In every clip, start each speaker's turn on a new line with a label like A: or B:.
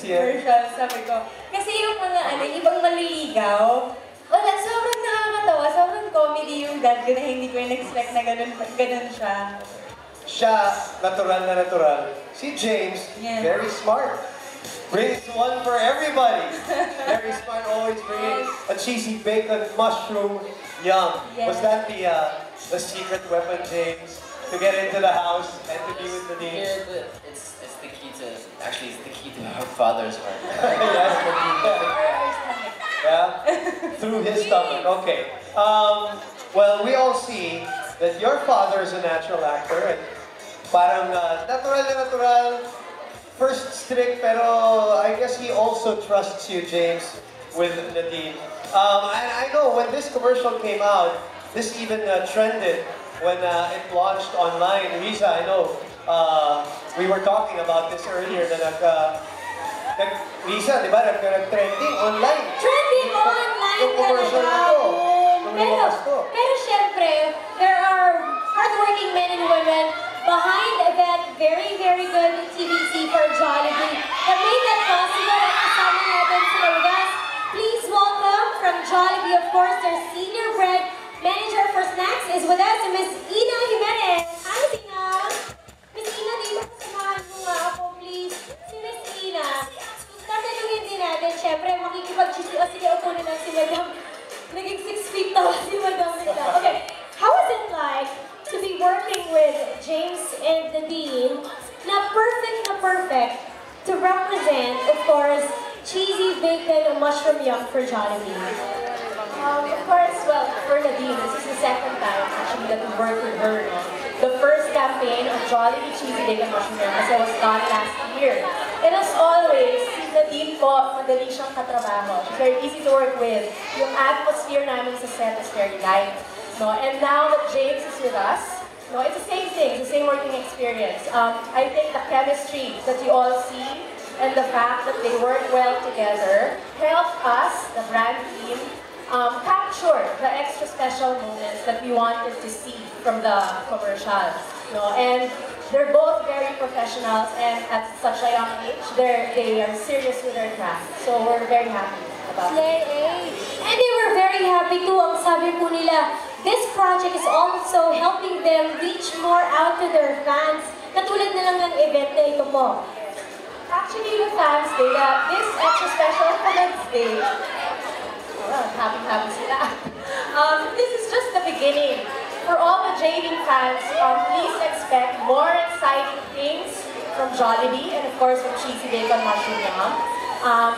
A: commercial, sabi ko. Kasi yung mga ibang maliligaw, wala, sobrang nakakatawa, sobrang comedy yung dad ko na hindi ko in-expect na ganun siya.
B: Siya, natural na natural. Si James, very smart. Brings one for everybody. Very smart, always bringing a cheesy bacon mushroom. Yum. Was that the secret weapon, James, to get into the house and to be with the Dean?
C: Yeah, but it's the key to, actually it's the key to her father's heart.
B: Yeah? Through his stomach, okay. Well, we all see that your father is a natural actor and parang natural na natural. First strict, pero I guess he also trusts you, James, with Nadine. And I know when this commercial came out, this even trended when it launched online. Riza, I know we were talking about this earlier na Riza, di ba, nag-trending online.
A: Trending online
B: yung commercial na to.
A: Pero syempre, there are hardworking men and women behind that very, very good TVC for Jollibee that made that possible at kasama natin sila guys. Please welcome from Jollibee, of course, their senior brand manager for snacks is with us, Miss Ina Jimenez. Hi, Ina! Miss Ina, dito kasamahan mo nga ako, please. Si Miss Ina. Tatanungin din natin, syempre, makikipag-chisip. O sige, upo na lang si Madam. Naging 6 feet tawa si Madam nila. Okay, how was it like to be working with James and the Dean, na perfect to represent, of course, cheesy bacon and mushroom yum for Jollibee? Of course, well, for Nadine, this is the second time actually that we worked with her. No? The first campaign of Jollibee Cheesy Bacon Mushroom Yum kasi was done last year. And as always, si Nadine po, madali siyang katrabaho. She's very easy to work with. Yung atmosphere namin sa set is very light. No? And now that James is with us, no, it's the same thing, it's the same working experience. I think the chemistry that you all see and the fact that they work well together helped us, the brand team, capture the extra special moments that we wanted to see from the commercials. No? And they're both very professionals, and at such a young age, they are serious with their craft. So we're very happy about it. And they were very happy too. Ang sabi po nila, this project is also helping them reach more out to their fans. Katulad na lang ng event na ito po. Actually, the fans day, this extra special fans day, happy sila. This is just the beginning. For all the JD fans, please expect more exciting things from Jollibee and of course from Cheesy Bacon Mushroom Yum.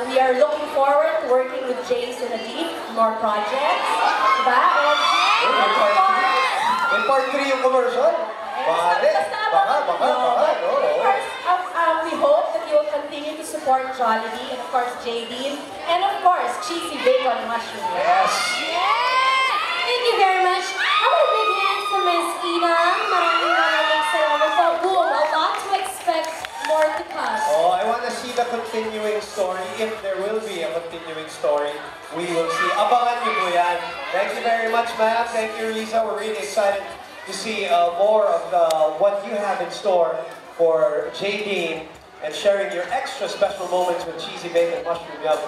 A: We are looking forward to working with James and Nadine, more projects. Diba?
B: And part 3 yung commercial? Baka, no?
A: We hope that you will continue to support Jollibee and of course JD and of course Cheesy Bacon Mushroom.
B: Yes!
A: Thank you very much. I want a big hand for Miss Ina. Maraming salamat po. Boom, a lot to expect, more to come.
B: Oh, I want to see the continuing story. If there will be a continuing story, we will see. Abangan niyo po yan. Thank you very much, ma'am. Thank you, Riza. We're really excited to see more of what you have in store for JD and sharing your extra special moments with Cheesy Bacon Mushroom Yum.